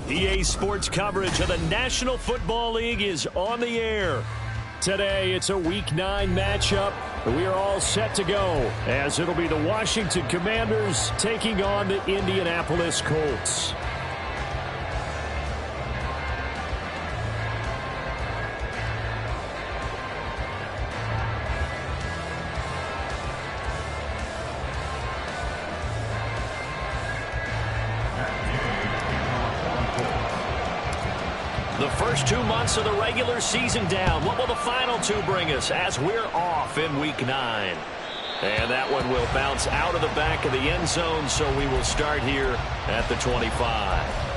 EA Sports coverage of the National Football League is on the air. Today, it's a Week 9 matchup. We are all set to go, as it'll be the Washington Commanders taking on the Indianapolis Colts. The first 2 months of the regular season down. What will the final 2 bring us as we're off in Week 9? And that one will bounce out of the back of the end zone, so we will start here at the 25.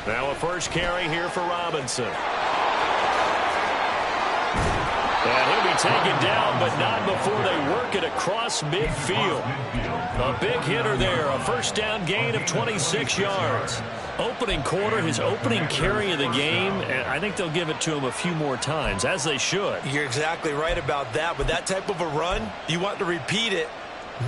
Now a first carry here for Robinson. And he'll be taken down, but not before they work it across midfield. A big hitter there, a first down gain of 26 yards. Opening quarter, his opening carry of the game, and I think they'll give it to him a few more times, as they should. You're exactly right about that. With that type of a run, you want to repeat it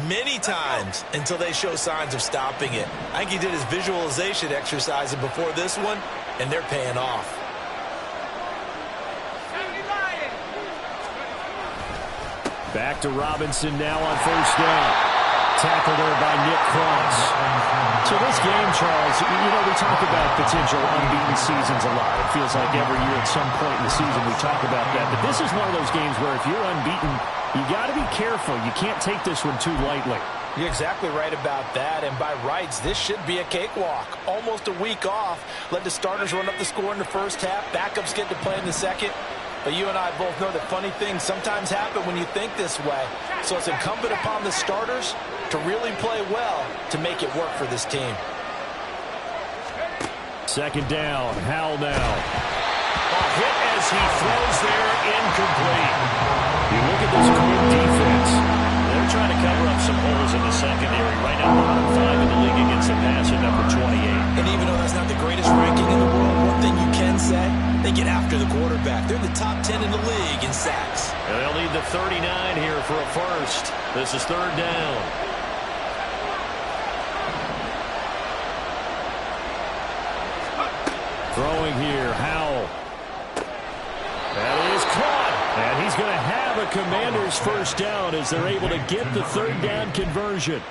many times until they show signs of stopping it. I think he did his visualization exercise before this one, and they're paying off. Back to Robinson now on first down. Tackle there by Nick Cross. So this game, Charles, you know, we talk about potential unbeaten seasons a lot. It feels like every year at some point in the season we talk about that. But this is one of those games where if you're unbeaten, you got to be careful. You can't take this one too lightly. You're exactly right about that. And by rights, this should be a cakewalk. Almost a week off. Let the starters run up the score in the first half. Backups get to play in the second. But you and I both know that funny things sometimes happen when you think this way. So it's incumbent upon the starters to really play well to make it work for this team. Second down, Howell now. A hit as he throws there, incomplete. You look at this Colts defense. They're trying to cover up some holes in the secondary. Right now, bottom 5 in the league against the pass at number 28. And even though that's not the greatest ranking in the world, one thing you can say, they get after the quarterback. They're in the top 10 in the league in sacks. And they'll need the 39 here for a first. This is third down. Throwing here, Howell. That is caught. And he's going to have a Commanders first down as they're able to get the third down conversion.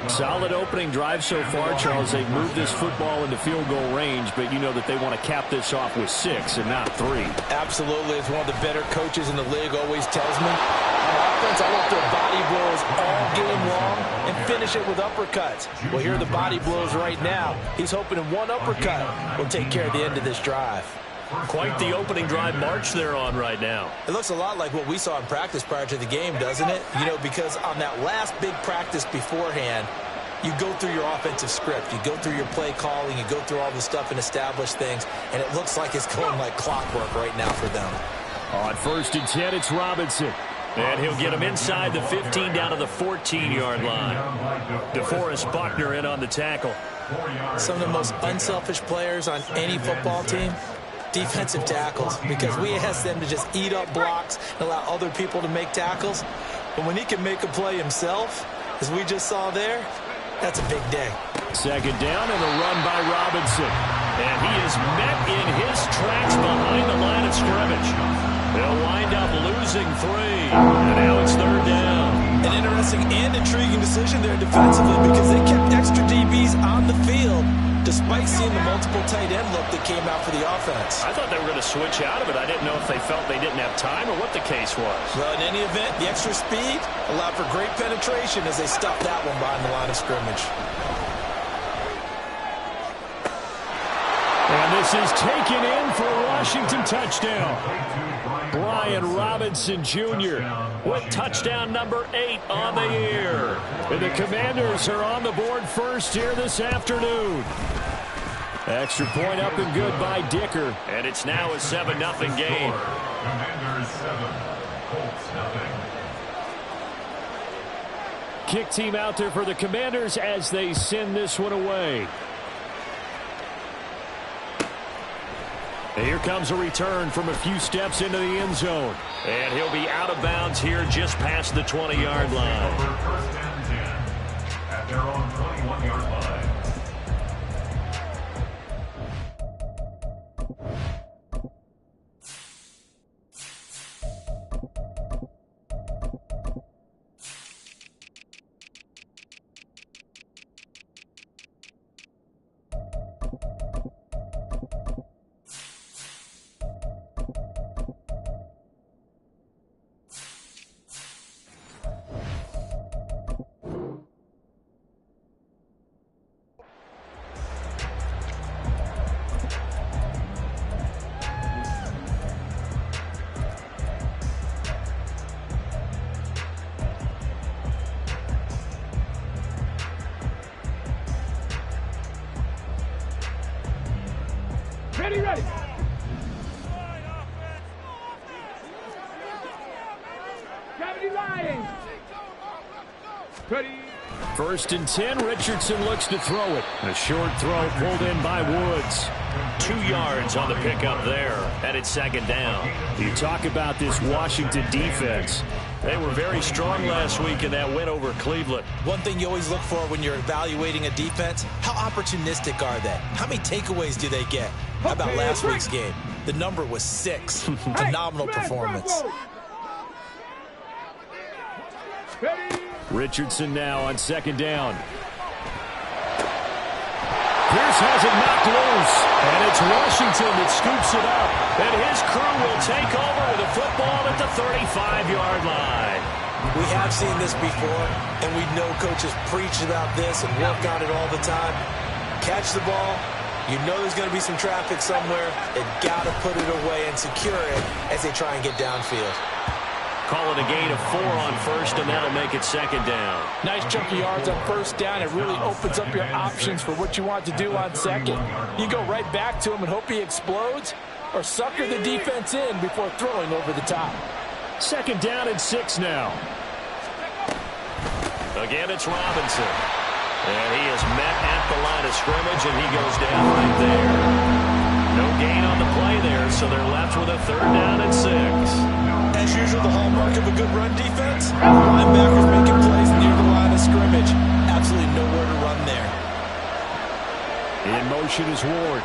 Solid opening drive so far, Charles. They've moved this football into field goal range, but you know that they want to cap this off with 6 and not 3. Absolutely. As one of the better coaches in the league always tells me, on offense, I want their body blows all game long and finish it with uppercuts. Well, here are the body blows right now. He's hoping in one uppercut will take care of the end of this drive. Quite the opening drive march they're on right now. It looks a lot like what we saw in practice prior to the game, doesn't it? You know, because on that last big practice beforehand, you go through your offensive script. You go through your play calling. You go through all the stuff and establish things. And it looks like it's going like clockwork right now for them. On 1st and 10, it's Robinson. And he'll get him inside the 15 down to the 14-yard line. DeForest Buckner in on the tackle. Some of the most unselfish players on any football team, defensive tackles, because we ask them to just eat up blocks and allow other people to make tackles. But when he can make a play himself, as we just saw there, that's a big day. 2nd down and a run by Robinson. And he is met in his tracks behind the line of scrimmage. They'll wind up losing 3. And now it's 3rd down. An interesting and intriguing decision there defensively because they kept extra DBs on the field despite seeing the multiple tight end look that came out for the offense. I thought they were going to switch out of it. I didn't know if they felt they didn't have time or what the case was. Well, in any event, the extra speed allowed for great penetration as they stuffed that one behind the line of scrimmage. And this is taken in for a Washington touchdown. Brian Robinson Jr. with touchdown number 8 on the year. And the Commanders are on the board first here this afternoon. Extra point up and good by Dicker. And it's now a 7-0 game. Commanders 7, Colts 0. Kick team out there for the Commanders as they send this one away. And here comes a return from a few steps into the end zone. And he'll be out of bounds here just past the 20-yard line. First and 10 at their own 21-yard line. Ready. Gravity line. Ready. 1st and 10, Richardson looks to throw it. A short throw pulled in by Woods. 2 yards on the pickup there, and it's 2nd down. You talk about this Washington defense. They were very strong last week in that win over Cleveland. One thing you always look for when you're evaluating a defense, how opportunistic are they? How many takeaways do they get? How about last week's game? The number was 6. Phenomenal performance. Richardson now on 2nd down. Pierce has it knocked loose, and it's Washington that scoops it up. And his crew will take over with a football at the 35-yard line. We have seen this before, and we know coaches preach about this and work on it all the time. Catch the ball. You know there's going to be some traffic somewhere. They've got to put it away and secure it as they try and get downfield. Call it a gain of 4 on 1st, and that'll make it 2nd down. Nice chunk of yards on 1st down. It really opens up your options for what you want to do on 2nd. You go right back to him and hope he explodes, or sucker the defense in before throwing over the top. 2nd down and 6 now. Again, it's Robinson. And he is met at the line of scrimmage, and he goes down right there. No gain on the play there, so they're left with a 3rd down and 6. As usual, the hallmark of a good run defense, linebackers making plays near the line of scrimmage. Absolutely nowhere to run there. In motion is Ward.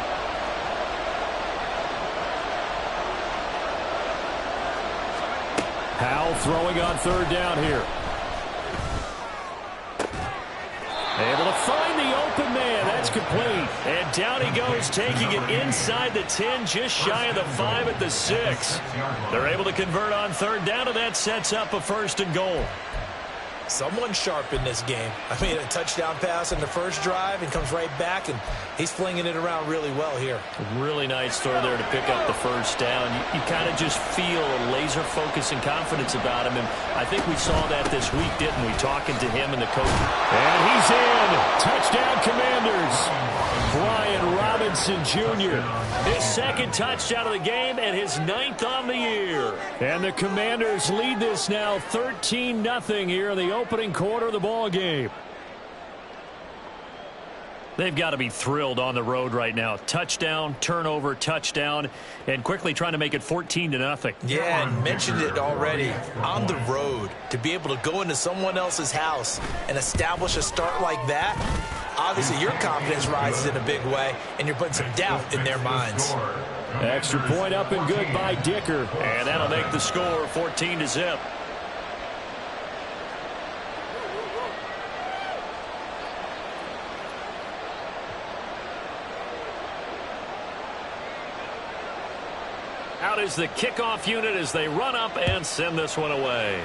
throwing on third down here. Able to find the open man. That's complete. And down he goes, taking it inside the 10, just shy of the 5 at the 6. They're able to convert on third down, and that sets up a 1st and goal. Someone sharp in this game. I mean, a touchdown pass in the first drive and comes right back, and he's flinging it around really well here. Really nice throw there to pick up the 1st down. You kind of just feel a laser focus and confidence about him, and I think we saw that this week, didn't we, talking to him and the coach. And he's in. Touchdown, Commanders. Brian Robinson Jr. His 2nd touchdown of the game and his 9th on the year. And the Commanders lead this now 13-0 here in the opening quarter of the ball game. They've got to be thrilled on the road right now. Touchdown, turnover, touchdown, and quickly trying to make it 14-0. Yeah, and mentioned it already. On the road, to be able to go into someone else's house and establish a start like that, obviously your confidence rises in a big way, and you're putting some doubt in their minds. Extra point up and good by Dicker, and that'll make the score 14-0. Out is the kickoff unit as they run up and send this one away.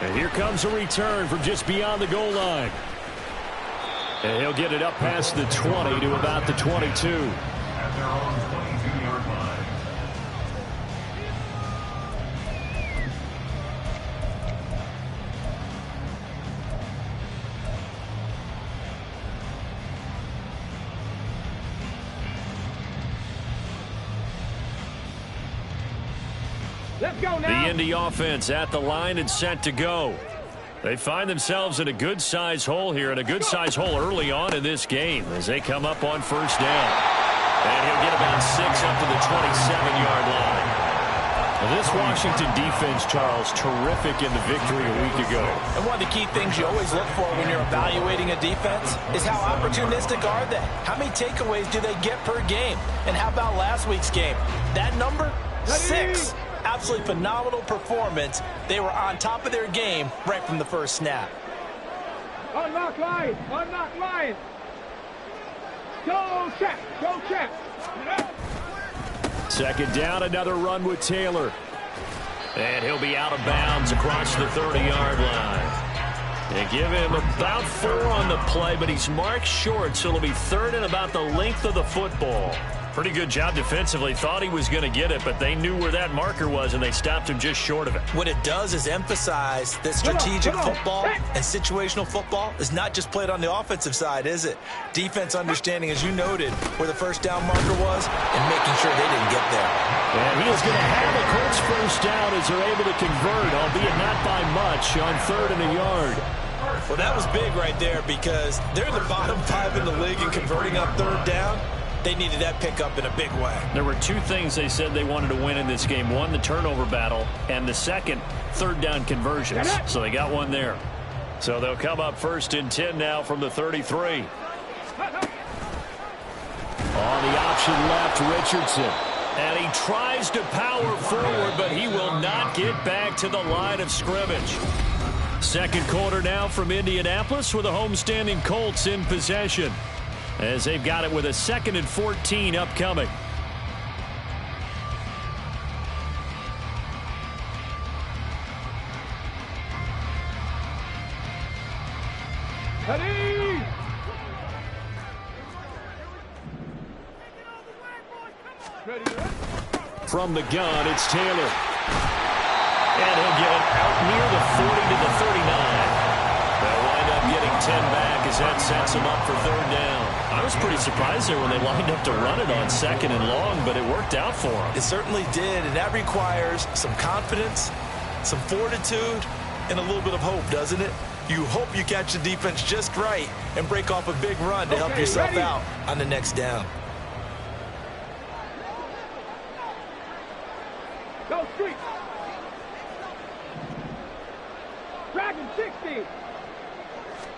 And here comes a return from just beyond the goal line. And he'll get it up past the 20 to about the 22. At their own 22-yard line. Let's go now. The Indy offense at the line and set to go. They find themselves in a good-sized hole here, and a good-sized hole early on in this game as they come up on 1st down. And he'll get about 6 up to the 27-yard line. Now this Washington defense, Charles, terrific in the victory a week ago. And one of the key things you always look for when you're evaluating a defense is how opportunistic are they? How many takeaways do they get per game? And how about last week's game? That number? 6. Absolutely phenomenal performance. They were on top of their game right from the first snap. Unlock line. Unlock line. Go check. Go check. 2nd down, another run with Taylor. And he'll be out of bounds across the 30-yard line. They give him about 4 on the play, but he's marked short, so it'll be 3rd and about the length of the football. Pretty good job defensively. Thought he was going to get it, but they knew where that marker was, and they stopped him just short of it. What it does is emphasize that strategic football and situational football is not just played on the offensive side, is it? Defense understanding, as you noted, where the 1st down marker was and making sure they didn't get there. And he is going to have a Colts 1st down as they're able to convert, albeit not by much, on 3rd and a yard. Well, that was big right there because they're the bottom 5 in the league in converting on 3rd down. They needed that pickup in a big way. There were 2 things they said they wanted to win in this game. 1, the turnover battle, and the 2nd, 3rd down conversions. So they got 1 there. So they'll come up 1st and 10 now from the 33. On the option left, Richardson. And he tries to power forward, but he will not get back to the line of scrimmage. 2nd quarter now from Indianapolis with the homestanding Colts in possession, as they've got it with a 2nd and 14 upcoming. Ready. From the gun, it's Taylor. And he'll get it out near the 40 to the 39. They'll wind up getting 10 back as that sets them up for 3rd down. I was pretty surprised there when they lined up to run it on 2nd and long, but it worked out for them. It certainly did, and that requires some confidence, some fortitude, and a little bit of hope, doesn't it? You hope you catch the defense just right and break off a big run to help yourself out on the next down. Go street. Dragon 60.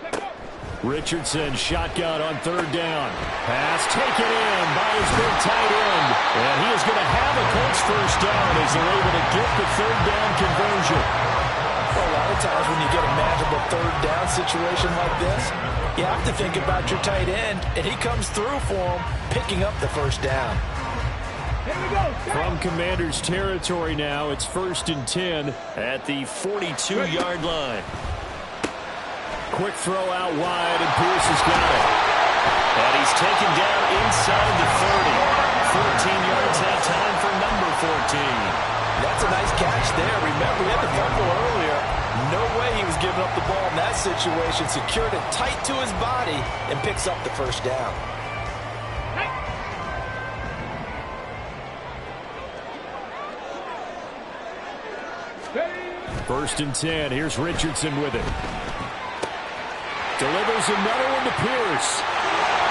Let's go. Richardson shotgun on third down. Pass taken in by his big tight end. And he is going to have a Colts first down as they're able to get the third down conversion. Well, a lot of times when you get a manageable third down situation like this, you have to think about your tight end, and he comes through for him, picking up the first down. Here we go. From Commanders territory now, it's 1st and 10 at the 42-yard line. Quick throw out wide, and Pierce has got it. And he's taken down inside the 30. 14 yards that time for number 14. That's a nice catch there. Remember, he had the fumble earlier. No way he was giving up the ball in that situation. Secured it tight to his body and picks up the first down. First and 10. Here's Richardson with it. Delivers another one to Pierce.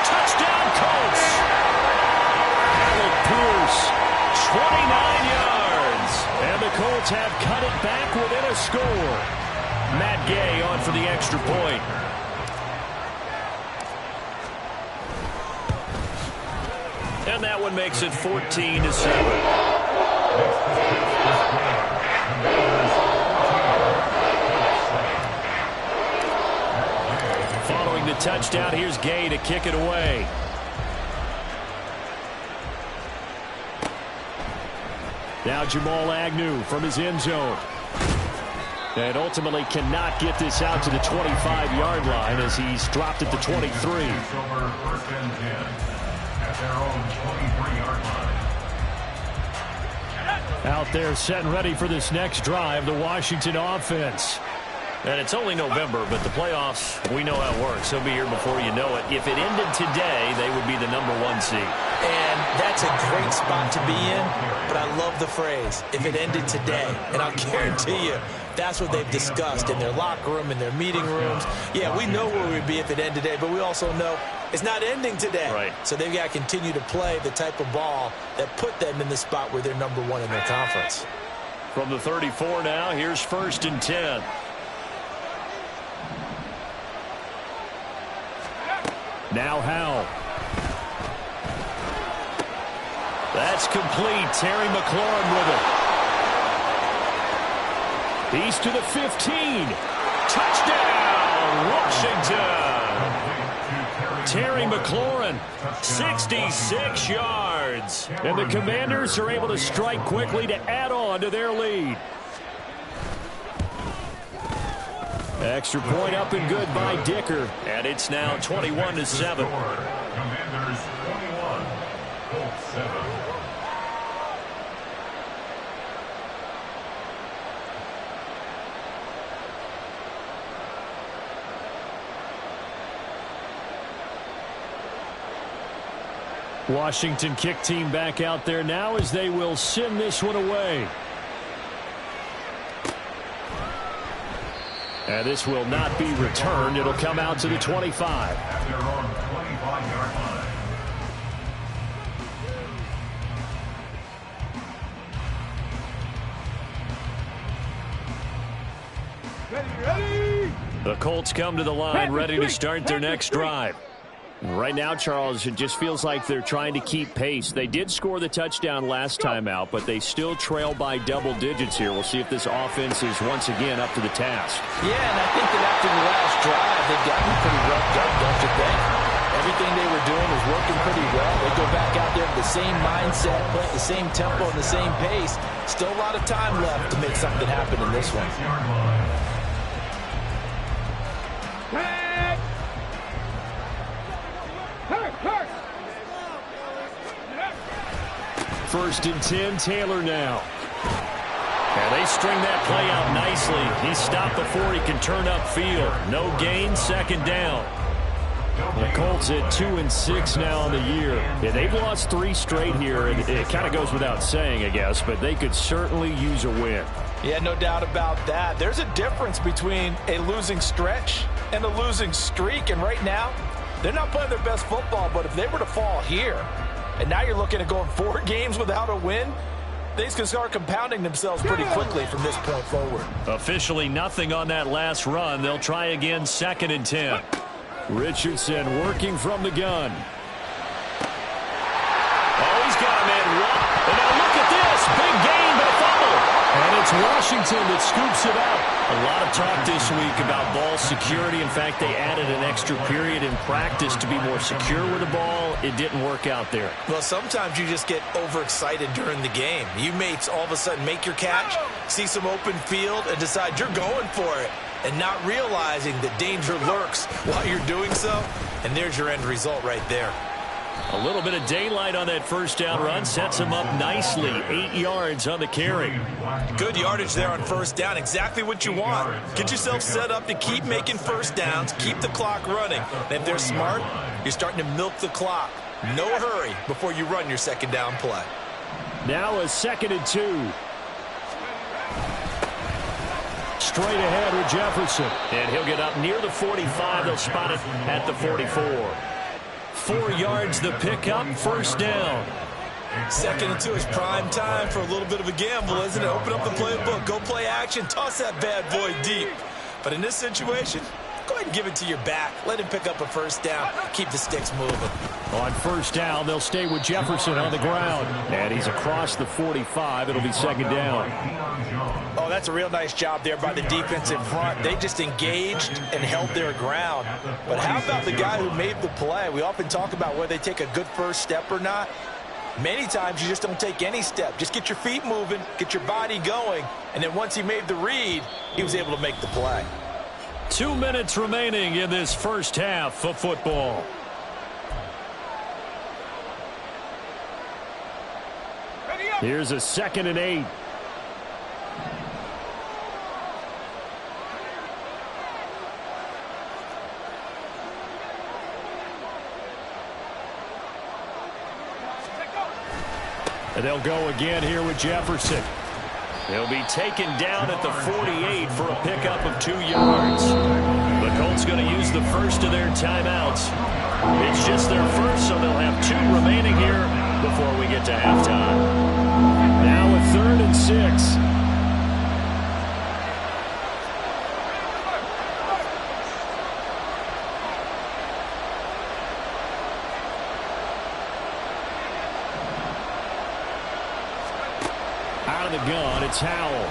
Touchdown, Colts! Alec Pierce, 29 yards. And the Colts have cut it back within a score. Matt Gay on for the extra point. And that one makes it 14-7. Following the touchdown, here's Gay to kick it away. Now Jamal Agnew from his end zone. And ultimately cannot get this out to the 25-yard line as he's dropped at the 23. First and 10 at their own 23-yard line. Out there set and ready for this next drive, the Washington offense. And it's only November, but the playoffs, we know how it works. He'll be here before you know it. If it ended today, they would be the #1 seed. And that's a great spot to be in, but I love the phrase, if it ended today. And I'll guarantee you, that's what they've discussed in their locker room, in their meeting rooms. Yeah, we know where we'd be if it ended today, but we also know it's not ending today. Right. So they've got to continue to play the type of ball that put them in the spot where they're #1 in their conference. From the 34 now, here's 1st and 10. Now Howell. That's complete. Terry McLaurin with it. He's to the 15. Touchdown, Washington. Terry McLaurin, 66 yards. And the Commanders are able to strike quickly to add on to their lead. Extra point up and good by Dicker. And it's now 21-7. Commanders 21, Colts 7. Washington kick team back out there now as they will send this one away. And this will not be returned. It'll come out to the 25. At their own 25-yard line. Ready. The Colts come to the line, ready to start their next drive. Right now, Charles, it just feels like they're trying to keep pace. They did score the touchdown last time out, but they still trail by double digits here. We'll see if this offense is once again up to the task. Yeah, and I think that after the last drive, they've gotten pretty roughed up, don't you think? Everything they were doing was working pretty well. They go back out there with the same mindset, play at the same tempo and the same pace. Still a lot of time left to make something happen in this one. First and 10, Taylor now. And they string that play out nicely. He's stopped before he can turn upfield. No gain, second down. The Colts at 2-6 now on the year. Yeah, they've lost 3 straight here, and it kind of goes without saying, I guess, but they could certainly use a win. Yeah, no doubt about that. There's a difference between a losing stretch and a losing streak, and right now, they're not playing their best football, but if they were to fall here, and now you're looking at going 4 games without a win, things can start compounding themselves pretty quickly from this point forward. Officially nothing on that last run. They'll try again, 2nd and 10. Richardson working from the gun. Oh, he's got him in one. And now look at this. Big gain, but a fumble. And it's Washington that scoops it out. A lot of talk this week about ball security. In fact, they added an extra period in practice to be more secure with the ball. It didn't work out there. Well, sometimes you just get overexcited during the game. You mates all of a sudden make your catch, see some open field, and decide you're going for it, and not realizing that danger lurks while you're doing so. And there's your end result right there. A little bit of daylight on that first down run sets him up nicely. 8 yards on the carry. Good yardage there on first down. Exactly what you want. Get yourself set up to keep making first downs, keep the clock running. And if they're smart, you're starting to milk the clock. No hurry before you run your second down play. Now a 2nd and 2. Straight ahead with Jefferson. And he'll get up near the 45. They'll spot it at the 44. 4 yards the pickup, first down. 2nd and 2 is prime time for a little bit of a gamble, isn't it? Open up the playbook, go play action, toss that bad boy deep. But in this situation, go ahead and give it to your back. Let him pick up a first down. Keep the sticks moving. On first down, they'll stay with Jefferson on the ground. And he's across the 45. It'll be 2nd down. Oh, that's a real nice job there by the defense in front. They just engaged and held their ground. But how about the guy who made the play? We often talk about whether they take a good first step or not. Many times you just don't take any step. Just get your feet moving, get your body going, and then once he made the read, he was able to make the play. 2 minutes remaining in this first half of football. Here's a 2nd and 8. And they'll go again here with Jefferson. He'll be taken down at the 48 for a pickup of 2 yards. The Colts going to use the first of their timeouts. It's just their first, so they'll have 2 remaining here before we get to halftime. Now a 3rd and 6. Out of the gun, it's Howell.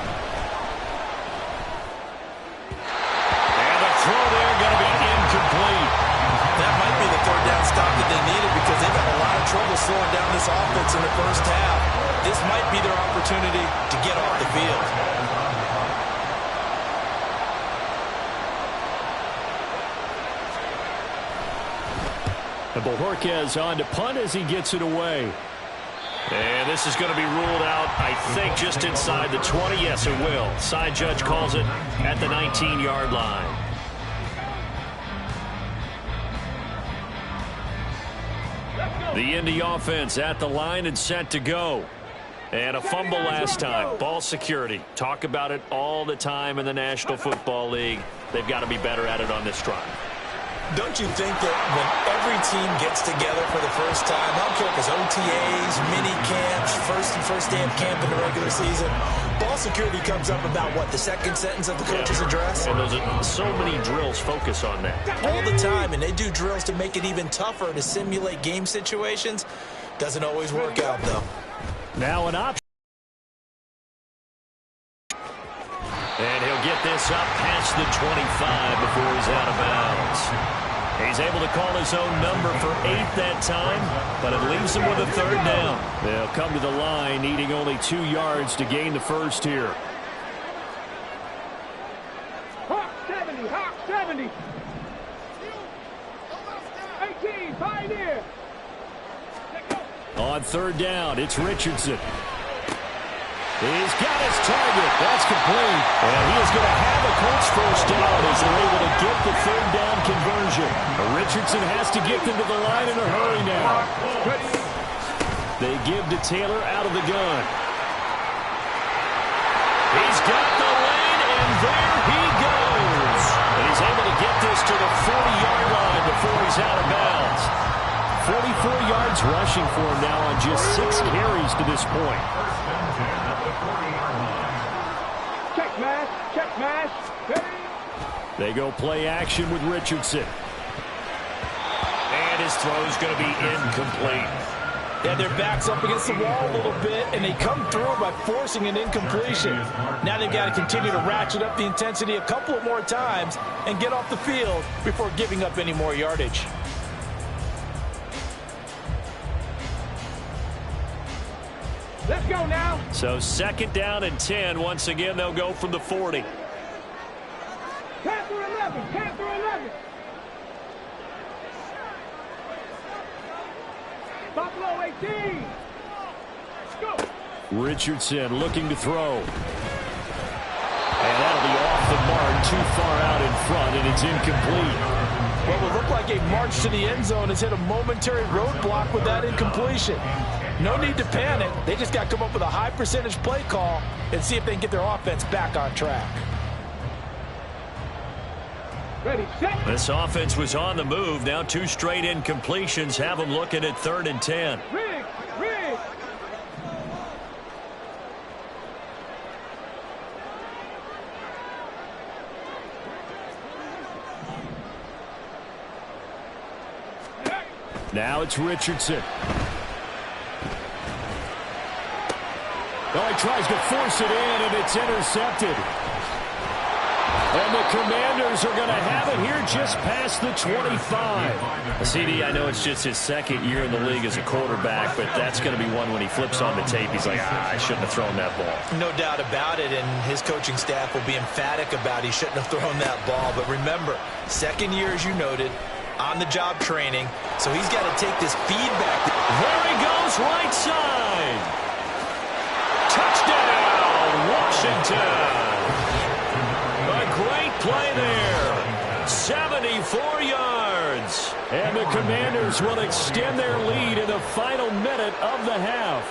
And the throw there going to be incomplete. That might be the 3rd down stop that they needed because they've had a lot of trouble slowing down this offense in the first half. This might be their opportunity to get off the field. And Bojorquez on to punt as he gets it away. And this is going to be ruled out, I think, just inside the 20. Yes, it will. Side judge calls it at the 19-yard line. The Indy offense at the line and set to go. And a fumble last time. Ball security. Talk about it all the time in the National Football League. They've got to be better at it on this drive. Don't you think that when every team gets together for the first time, I don't care if it's OTAs, mini camps, first day of camp in the regular season, ball security comes up about, what, the second sentence of the coach's address? And those are so many drills focus on that. All the time, and they do drills to make it even tougher to simulate game situations. Doesn't always work out, though. Now an option. And he'll get this up past the 25 before he's out of bounds. He's able to call his own number for 8 that time, but it leaves him with a 3rd down. They'll come to the line, needing only 2 yards to gain the first here. Hawk 70, Hawk 70. 18, Pioneer. On 3rd down, it's Richardson. He's got his target. That's complete. And he is going to have a Colts first down as they're able to get the 3rd down conversion. Richardson has to get them to the line in a hurry now. They give to Taylor out of the gun. He's got the lane, and there he goes. And he's able to get this to the 40-yard line before he's out of bounds. 44 yards rushing for him now on just 6 carries to this point. Check mash. They go play action with Richardson. this throw is going to be incomplete. Yeah, their back's up against the wall a little bit, and they come through by forcing an incompletion. Now they've got to continue to ratchet up the intensity a couple of more times and get off the field before giving up any more yardage. Let's go now. So 2nd down and 10. Once again, they'll go from the 40. 10 through 11. 10 through 11. Buffalo 18. Go. Richardson looking to throw. And that'll be off the mark, too far out in front, and it's incomplete. What would look like a march to the end zone has hit a momentary roadblock with that incompletion. No need to panic. They just got to come up with a high percentage play call and see if they can get their offense back on track. Ready, set. This offense was on the move. Now 2 straight incompletions have them looking at 3rd and 10. Rig, rig. Now it's Richardson. Oh, he tries to force it in, and it's intercepted. And the Commanders are going to have it here just past the 25. CD, I know it's just his 2nd year in the league as a quarterback, but that's going to be one when he flips on the tape. He's like, I shouldn't have thrown that ball. No doubt about it, and his coaching staff will be emphatic about he shouldn't have thrown that ball. But remember, 2nd year, as you noted, on-the-job training, so he's got to take this feedback. There he goes, right side. Touchdown, Washington. A great play there. 74 yards. And the Commanders will extend their lead in the final minute of the half.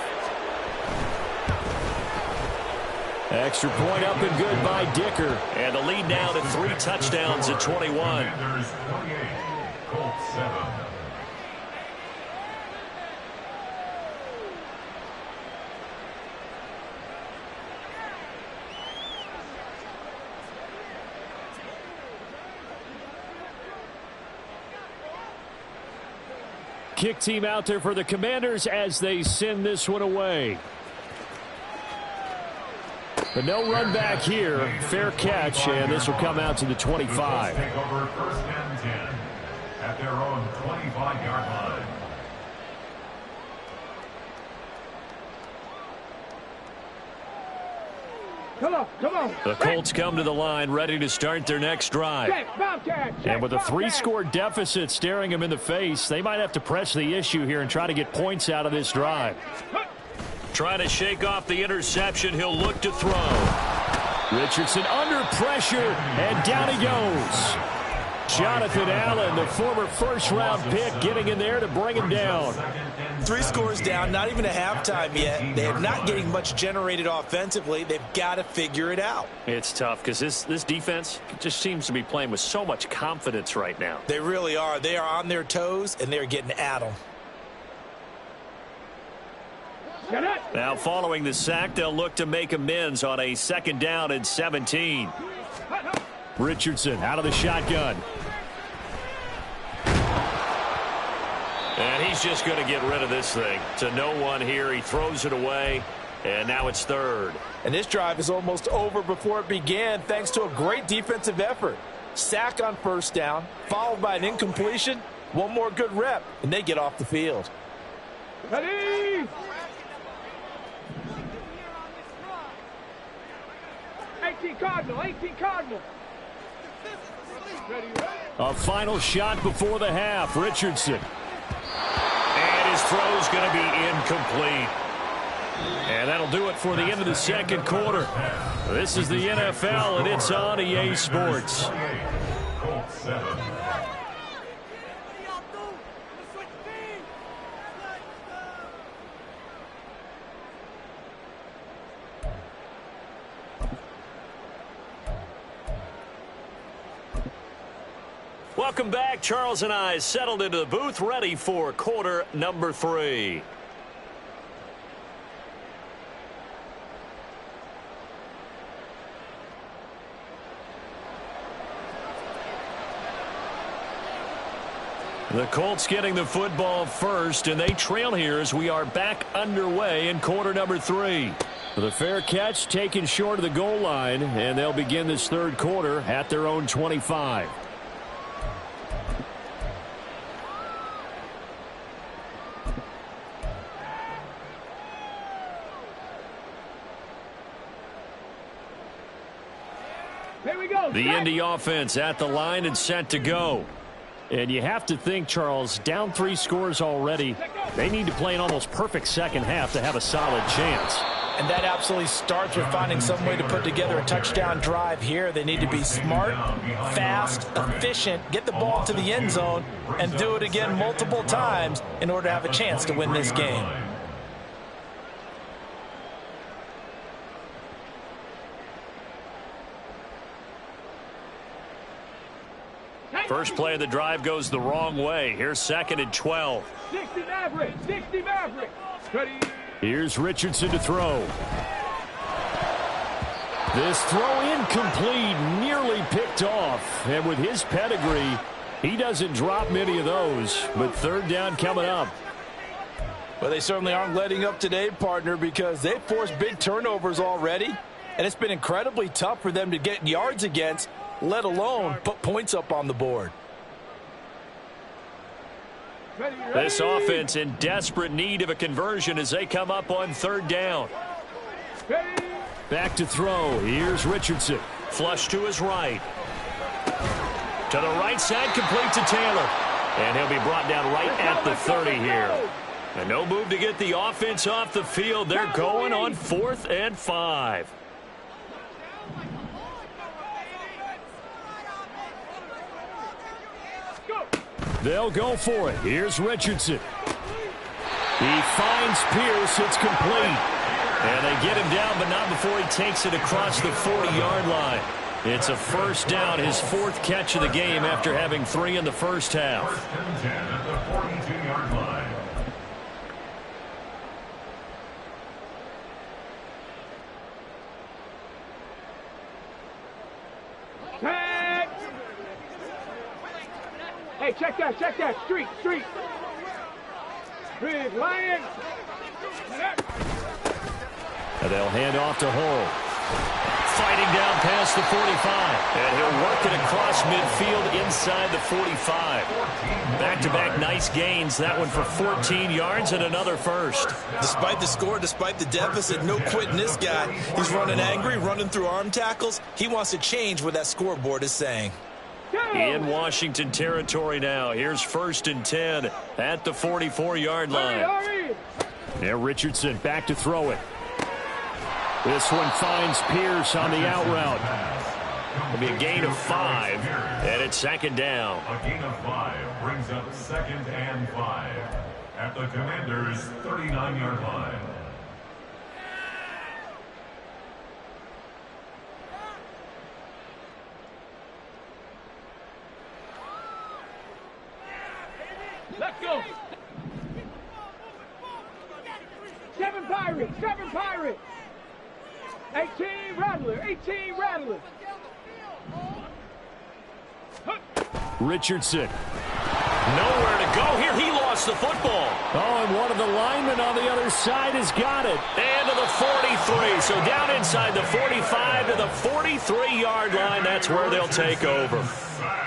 Extra point up and good by Dicker. And the lead now to 3 touchdowns at 21. Commanders 28, Colts 7. Kick team out there for the Commanders as they send this one away. But no run back here. Fair catch, and this will come out to the 25. Take over 1st and 10 at their own 25-yard line. Come on, come on. The Colts come to the line ready to start their next drive. Check, Bobcat. Check, And with a Bobcat. 3-score deficit staring them in the face, they might have to press the issue here and try to get points out of this drive. Trying to shake off the interception. He'll look to throw. Richardson under pressure, and down he goes. Jonathan Allen, the former first-round pick, getting in there to bring him down. 3 scores down, not even a halftime yet. They're not getting much generated offensively. They've got to figure it out. It's tough because this defense just seems to be playing with so much confidence right now. They really are. They are on their toes, and they're getting at them. Now, following the sack, they'll look to make amends on a 2nd down and 17. Richardson out of the shotgun. And he's just going to get rid of this thing. To no one here. He throws it away, and now it's 3rd. And this drive is almost over before it began thanks to a great defensive effort. Sack on 1st down, followed by an incompletion. One more good rep, and they get off the field. Ready. 18 Cardinal, 18 Cardinal. Ready, ready. A final shot before the half. Richardson. And his throw's going to be incomplete. And that'll do it for the end of the 2nd quarter. This is the NFL, and it's on EA Sports. Colts 7. Welcome back. Charles and I settled into the booth, ready for quarter number 3. The Colts getting the football first, and they trail here as we are back underway in quarter number 3. The fair catch taken short of the goal line, and they'll begin this third quarter at their own 25. Here we go. The Indy offense at the line and set to go. And you have to think, Charles, down 3 scores already. They need to play an almost perfect second half to have a solid chance. And that absolutely starts with finding some way to put together a touchdown drive here. They need to be smart, fast, efficient, get the ball to the end zone, and do it again multiple times in order to have a chance to win this game. First play of the drive goes the wrong way. Here's 2nd and 12. 60 Maverick. 60 Maverick. Here's Richardson to throw. This throw incomplete, nearly picked off. And with his pedigree, he doesn't drop many of those. But third down coming up. Well, they certainly aren't letting up today, partner, because they've forced big turnovers already. And it's been incredibly tough for them to get yards against, let alone put points up on the board. This offense in desperate need of a conversion as they come up on third down. Back to throw. Here's Richardson. Flush to his right. To the right side, complete to Taylor. And he'll be brought down right at the 30 here. And no move to get the offense off the field. They're going on 4th and 5. They'll go for it. Here's Richardson. He finds Pierce. It's complete. And they get him down, but not before he takes it across the 40-yard line. It's a first down, his 4th catch of the game after having 3 in the first half. 1st and 10 at the 42-yard line. Tag. Hey, check that. Street. Big Lion. And they'll hand off to Hull. Fighting down past the 45. And he'll work it across midfield inside the 45. Back-to-back nice gains. That one for 14 yards and another first. Despite the score, despite the deficit, no quitting this guy. He's running angry, running through arm tackles. He wants to change what that scoreboard is saying. In Washington territory now. Here's 1st and 10 at the 44-yard line. Now Richardson back to throw it. This one finds Pierce on the out route. It'll be a gain of 5, and it's 2nd down. A gain of 5 brings up 2nd and 5 at the Commanders' 39-yard line. Let's go. 7 Pirates. 18 Rattler. Richardson. Nowhere to go here. He lost the football. Oh, and one of the linemen on the other side has got it. And to the 43. So down inside the 45 to the 43-yard line. That's where they'll take over.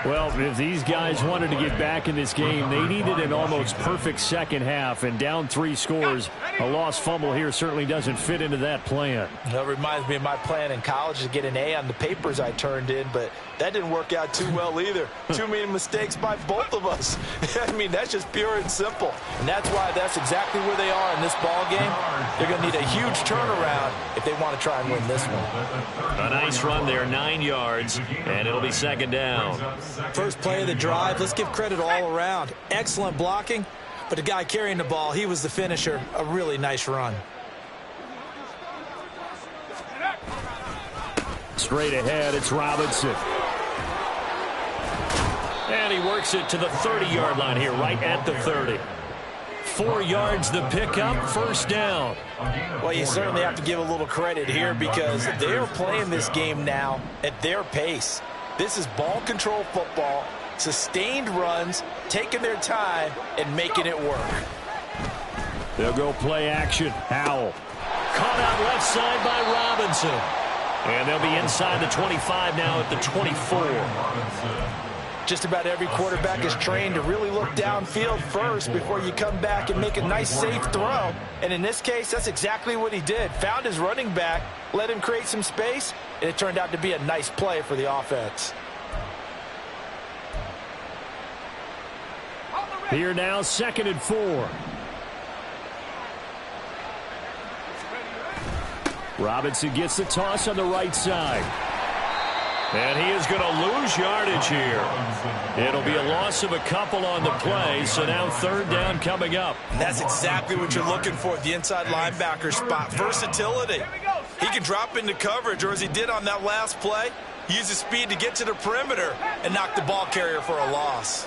Well, if these guys wanted to get back in this game, they needed an almost perfect second half, and down 3 scores. A lost fumble here certainly doesn't fit into that plan. That reminds me of my plan in college to get an A on the papers I turned in, but that didn't work out too well either. Too many mistakes by both of us. I mean, that's just pure and simple. And that's why that's exactly where they are in this ball game. They're going to need a huge turnaround if they want to try and win this one. A nice run there, 9 yards, and it'll be 2nd down. First play of the drive, let's give credit all around. Excellent blocking, but the guy carrying the ball, he was the finisher. A really nice run. Straight ahead, it's Robinson. And he works it to the 30-yard line here, right at the 30. 4 yards the pickup, 1st down. Well, you certainly have to give a little credit here because they're playing this game now at their pace. This is ball control football, Sustained runs, taking their time, and making it work. They'll go play action. Howell. Caught out left side by Robinson. And they'll be inside the 25 now at the 24. Just about every quarterback is trained to really look downfield first before you come back and make a nice, safe throw. And in this case, that's exactly what he did. Found his running back, let him create some space, and it turned out to be a nice play for the offense. Here now, 2nd and 4. Robinson gets the toss on the right side. And he is going to lose yardage here. It'll be a loss of a couple on the play, so now 3rd down coming up. And that's exactly what you're looking for at the inside linebacker spot, versatility. He can drop into coverage, or as he did on that last play, use his speed to get to the perimeter and knock the ball carrier for a loss.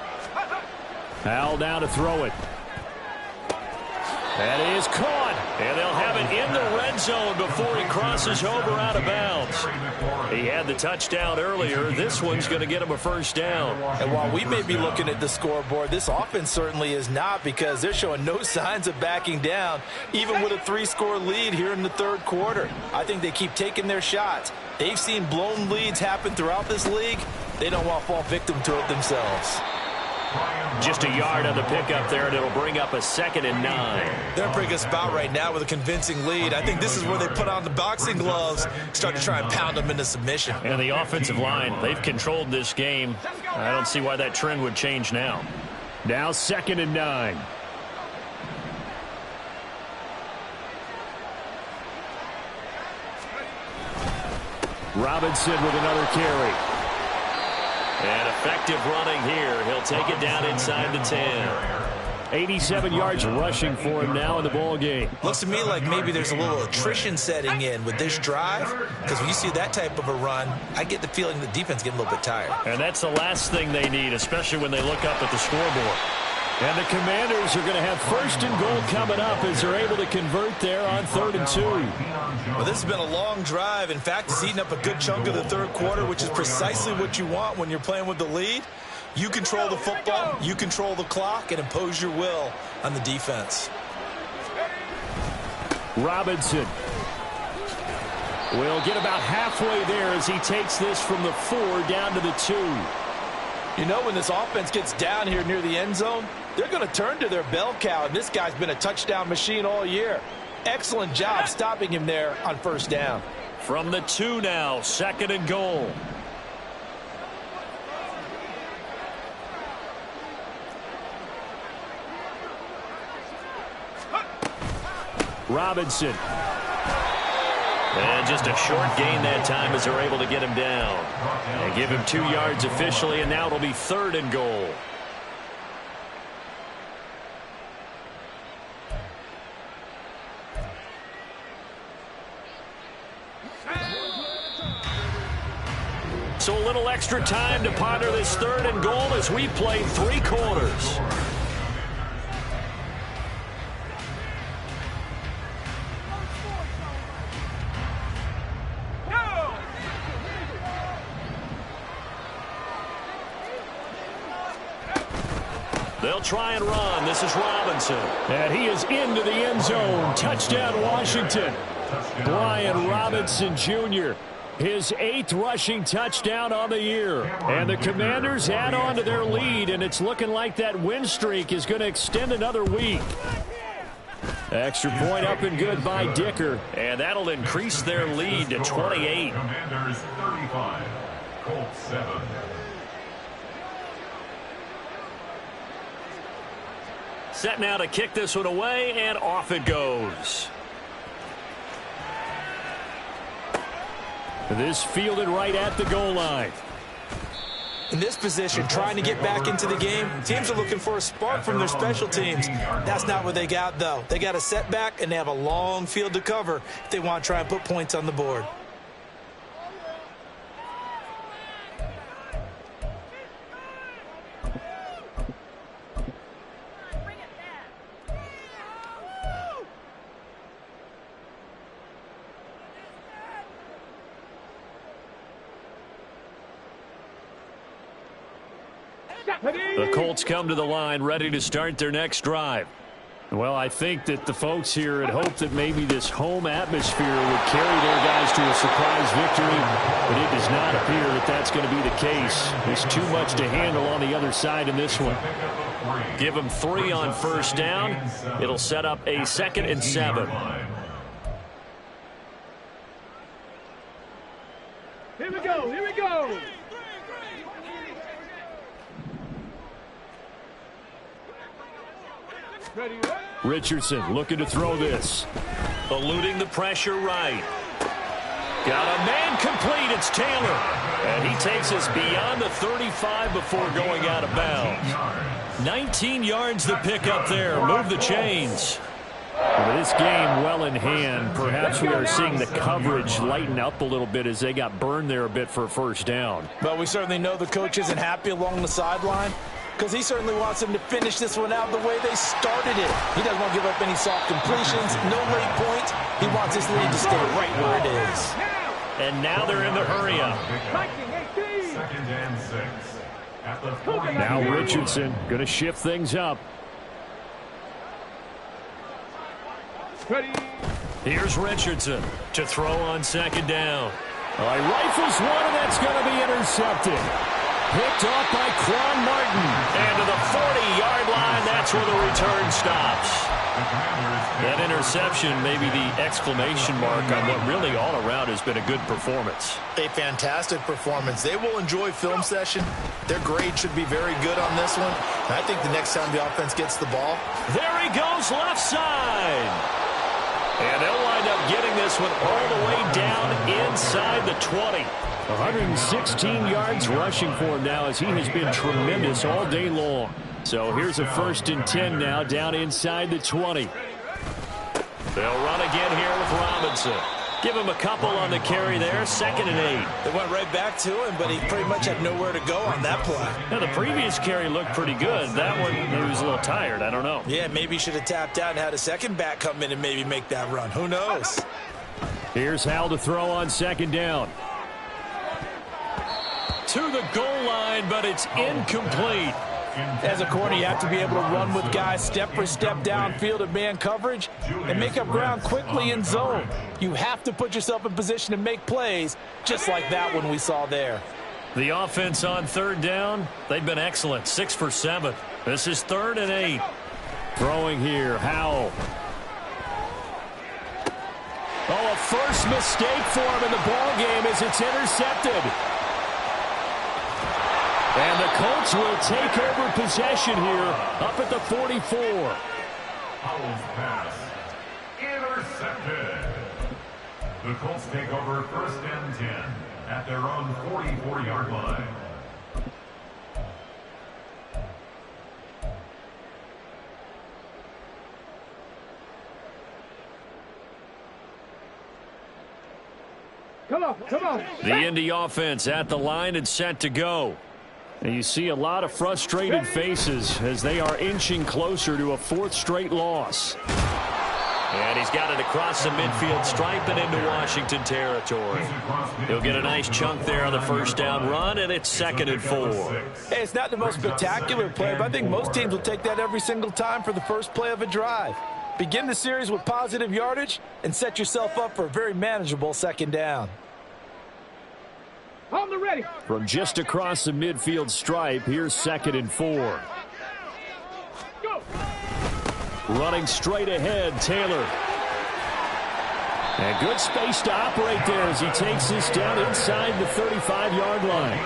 Howell down to throw it. That is caught. And they'll have it in the red zone before he crosses over out of bounds. He had the touchdown earlier. This one's going to get him a 1st down. And while we may be looking at the scoreboard, this offense certainly is not, because they're showing no signs of backing down, even with a 3-score lead here in the 3rd quarter. I think they keep taking their shots. They've seen blown leads happen throughout this league. They don't want to fall victim to it themselves. Just a yard on the pickup there, and it'll bring up a 2nd and 9. They're in a pretty good spot right now with a convincing lead. I think this is where they put on the boxing gloves, start to try and pound them into submission. And the offensive line, they've controlled this game. I don't see why that trend would change now. Now 2nd and 9. Robinson with another carry. And effective running here. He'll take it down inside the 10. 87 yards rushing for him now in the ball game. Looks to me like maybe there's a little attrition setting in with this drive, because when you see that type of a run, I get the feeling the defense getting a little bit tired. And that's the last thing they need, especially when they look up at the scoreboard. And the Commanders are going to have 1st and goal coming up as they're able to convert there on 3rd and 2. Well, this has been a long drive. In fact, it's eaten up a good chunk of the 3rd quarter, which is precisely what you want when you're playing with the lead. You control the football, you control the clock, and impose your will on the defense. Robinson will get about halfway there as he takes this from the 4 down to the 2. You know, when this offense gets down here near the end zone, they're going to turn to their bell cow, and this guy's been a touchdown machine all year. Excellent job stopping him there on 1st down. From the 2 now, 2nd and goal. Robinson. And just a short gain that time as they're able to get him down. And give him 2 yards officially, and now it'll be 3rd and goal. So a little extra time to ponder this 3rd and goal as we play 3 quarters. They'll try and run. This is Robinson. And he is into the end zone. Touchdown, Washington. Brian Robinson Jr., his 8th rushing touchdown on the year. And the Commanders add on to their lead, and it's looking like that win streak is going to extend another week. Extra point up and good by Dicker. And that'll increase their lead to 28. Commanders 35, Colts 7. Set now to kick this one away, and off it goes. This fielded right at the goal line. In this position, trying to get back into the game, teams are looking for a spark from their special teams. That's not what they got, though. They got a setback, and they have a long field to cover if they want to try and put points on the board. The Colts come to the line ready to start their next drive. Well, I think that the folks here had hoped that maybe this home atmosphere would carry their guys to a surprise victory, but it does not appear that that's going to be the case. There's too much to handle on the other side in this one. Give them 3 on first down. It'll set up a 2nd and 7. Here we go, here we go. Ready, Richardson looking to throw this. Eluding the pressure right. Got a man complete. It's Taylor. And he takes us beyond the 35 before going out of bounds. 19 yards the pick up there. Move the chains. With this game well in hand, perhaps we are seeing the coverage lighten up a little bit as they got burned there a bit for a first down. But we certainly know the coach isn't happy along the sideline, because he certainly wants them to finish this one out the way they started it. He doesn't want to give up any soft completions, no late points. He wants his lead to stay right where it is. And now they're in the hurry up. 2nd and 6. At the 40. Now Richardson going to shift things up. Ready. Here's Richardson to throw on 2nd down. All right, rifles one, and that's going to be intercepted. Picked off by Quan Martin. And to the 40-yard line, that's where the return stops. That interception may be the exclamation mark on what really all around has been a good performance. A fantastic performance. They will enjoy film session. Their grade should be very good on this one. And I think the next time the offense gets the ball. There he goes, left side. And they'll wind up getting this one all the way down inside the 20. 116 yards rushing for him now as he has been tremendous all day long. So here's a 1st and 10 now down inside the 20. They'll run again here with Robinson. Give him a couple on the carry there, 2nd and 8. They went right back to him, but he pretty much had nowhere to go on that play. Now, the previous carry looked pretty good. That one, he was a little tired. I don't know. Yeah, maybe he should have tapped out and had a second back come in and maybe make that run. Who knows? Here's Hal to throw on 2nd down. To the goal line, but it's incomplete. As a corner, you have to be able to run with guys step for step downfield in man coverage and make up ground quickly in zone. You have to put yourself in position to make plays, just like that one we saw there. The offense on 3rd down, they've been excellent, 6 for 7. This is 3rd and 8. Throwing here, Howell. Oh, a first mistake for him in the ball game as it's intercepted. And the Colts will take over possession here up at the 44. Howell's pass. Intercepted. The Colts take over 1st and 10 at their own 44-yard line. Come on, come on. The Indy offense at the line and set to go. And you see a lot of frustrated faces as they are inching closer to a 4th straight loss. And he's got it across the midfield stripe and into Washington territory. He'll get a nice chunk there on the 1st down run, and it's 2nd and 4. Hey, it's not the most spectacular play, but I think most teams will take that every single time for the first play of a drive. Begin the series with positive yardage and set yourself up for a very manageable 2nd down. On the ready. From just across the midfield stripe, here's 2nd and 4. Go. Running straight ahead, Taylor. And good space to operate there as he takes this down inside the 35-yard line.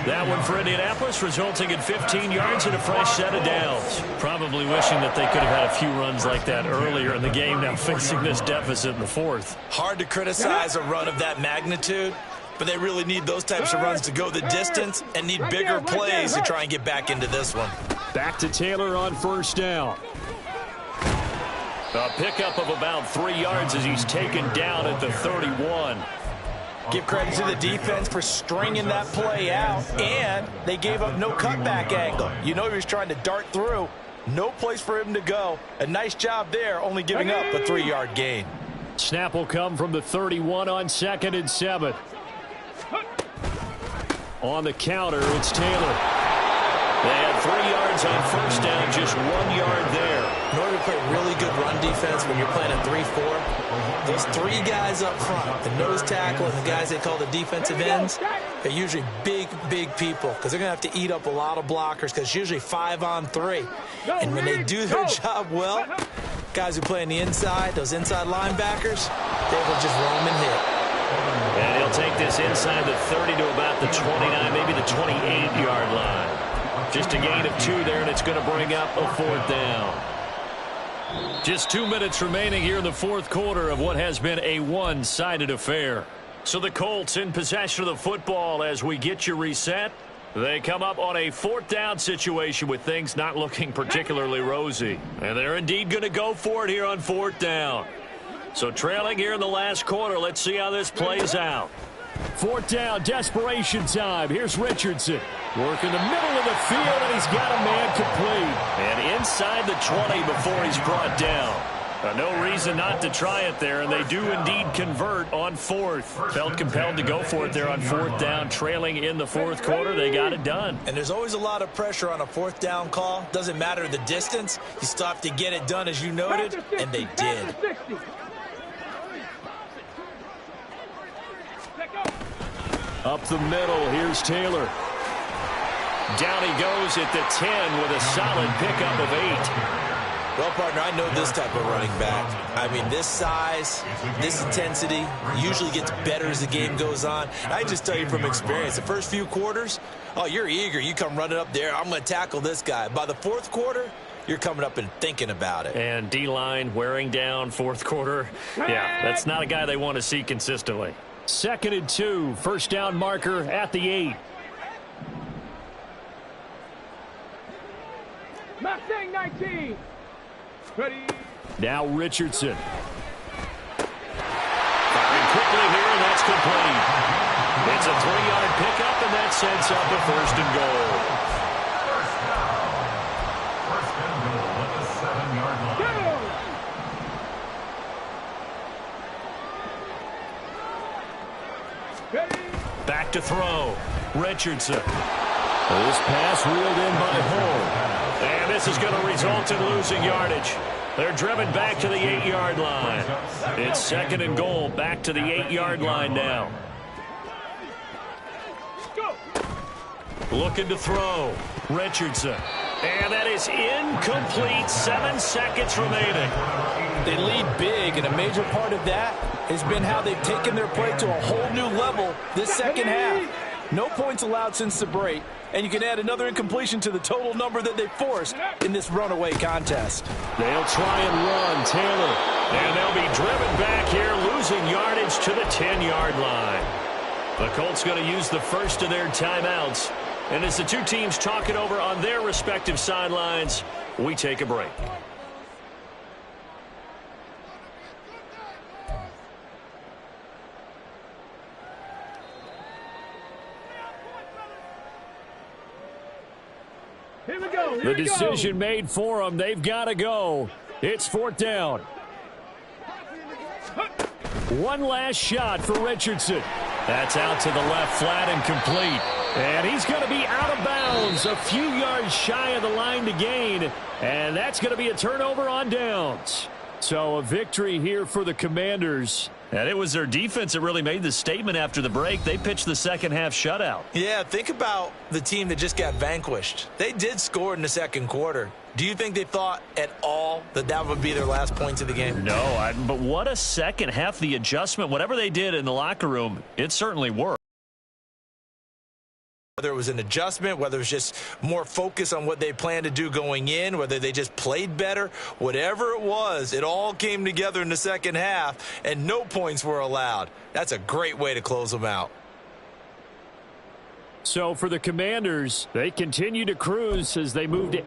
That one for Indianapolis, resulting in 15 yards and a fresh set of downs. Probably wishing that they could have had a few runs like that earlier in the game, now facing this deficit in the 4th. Hard to criticize a run of that magnitude, but they really need those types of runs to go the distance and need bigger plays to try and get back into this one. Back to Taylor on 1st down. A pickup of about 3 yards as he's taken down at the 31. Give credit to the defense for stringing that play out, and they gave up no cutback angle. You know he was trying to dart through. No place for him to go. A nice job there, only giving up a 3-yard gain. Snap will come from the 31 on 2nd and 7. On the counter, it's Taylor. They had 3 yards on first down, just 1 yard there. In order to play really good run defense when you're playing a 3-4, those 3 guys up front, the nose tackle and the guys they call the defensive ends, they're usually big people because they're going to have to eat up a lot of blockers because it's usually 5 on 3. And when they do their job well, guys who play on the inside, those inside linebackers, they will just roam and hit. And he'll take this inside the 30 to about the 29, maybe the 28-yard line. Just a gain of 2 there, and it's going to bring up a 4th down. Just 2 minutes remaining here in the 4th quarter of what has been a one-sided affair. So the Colts in possession of the football as we get you reset. They come up on a 4th down situation with things not looking particularly rosy. And they're indeed going to go for it here on 4th down. So trailing here in the last quarter, let's see how this plays out. 4th down, desperation time. Here's Richardson. Working the middle of the field, and he's got a man complete. And inside the 20 before he's brought down. No reason not to try it there, and they do indeed convert on 4th. Felt compelled to go for it there on 4th down, trailing in the 4th quarter. They got it done. And there's always a lot of pressure on a 4th down call. Doesn't matter the distance. You still have to get it done, as you noted, and they did. Up the middle, here's Taylor. Down he goes at the 10 with a solid pickup of 8. Well, partner, I know this type of running back. I mean, this size, this intensity usually gets better as the game goes on. I just tell you from experience, the first few quarters, oh, you're eager. You come running up there, I'm going to tackle this guy. By the 4th quarter, you're coming up and thinking about it. And D-line wearing down 4th quarter. Yeah, that's not a guy they want to see consistently. 2nd and 2, first down marker at the 8. Mustang 19. Ready. Now Richardson. Firing quickly here, and that's complete. It's a 3-yard pickup, and that sets up a 1st and goal. Back to throw. Richardson. This pass reeled in by Hall. And this is going to result in losing yardage. They're driven back to the 8-yard line. It's 2nd and goal, back to the 8-yard line now. Looking to throw. Richardson. And that is incomplete. 7 seconds remaining. They lead big, and a major part of that has been how they've taken their play to a whole new level this second half. No points allowed since the break, and you can add another incompletion to the total number that they forced in this runaway contest. They'll try and run, Taylor. And they'll be driven back here, losing yardage to the 10-yard line. The Colts going to use the first of their timeouts. And as the two teams talk it over on their respective sidelines, we take a break. Here we go. The decision made for them. They've got to go. It's 4th down. One last shot for Richardson. That's out to the left, flat and complete. And he's going to be out of bounds, a few yards shy of the line to gain. And that's going to be a turnover on downs. So a victory here for the Commanders. And it was their defense that really made the statement after the break. They pitched the second half shutout. Yeah, think about the team that just got vanquished. They did score in the second quarter. Do you think they thought at all that that would be their last points of the game? No, but what a second half. The adjustment, whatever they did in the locker room, it certainly worked. Whether it was an adjustment, whether it was just more focus on what they planned to do going in, whether they just played better, whatever it was, it all came together in the second half, and no points were allowed. That's a great way to close them out. So for the Commanders, they continue to cruise as they move to